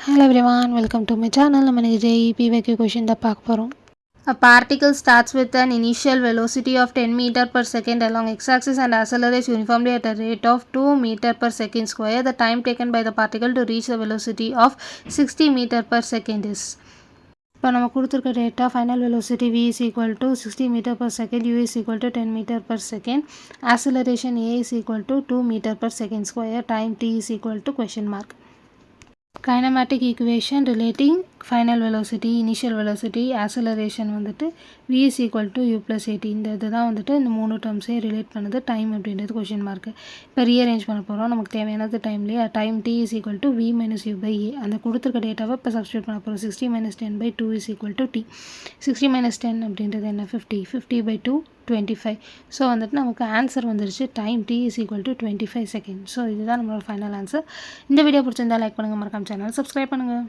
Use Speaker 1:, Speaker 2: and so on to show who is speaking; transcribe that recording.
Speaker 1: Hello everyone, welcome to my channel. நம்ம இன்னைக்கு JEPYQ question தான் பார்க்க போறோம். A particle starts with an initial velocity of 10 meter per second along x-axis and accelerates uniformly at a rate of 2 meter per second square. The time taken by the particle to reach the velocity of 60 meter per second is. இப்போ நம்ம கொடுத்துருக்க data final velocity v is equal to 60 meter per second, u is equal to 10 meter per second, acceleration a is equal to 2 meter per second square, time t is equal to question mark. Kinematic equation relating final velocity, initial velocity, acceleration வந்துட்டு v is equal to u plus at. இந்த இதுதான் வந்துட்டு இந்த மூணு டேர்ம்ஸே relate பண்ணுது. Time அப்படின்றது question mark. இப்போ rearrange பண்ண போகிறோம். நமக்கு தேவையானது டைம்லேயே time t is equal to v minus u by a. அந்த கொடுத்துருக்க டேட்டாவை இப்போ சப்ஸ்டியூட் பண்ண போகிறோம். 60 minus 10 by 2 is equal to t. 60 minus 10 அப்படின்றது என்ன? 50. 50 by 2 25. ஸோ வந்துட்டு நமக்கு ஆன்சர் வந்துருச்சு. Time t is equal to 25 second. So இதுதான் நம்மளோட ஃபைனல் ஆன்சர். இந்த வீடியோ பிடிச்சிருந்தா லைக் பண்ணுங்கள், மறக்காம சேனல் சப்ஸ்கிரைப் பண்ணுங்கள்.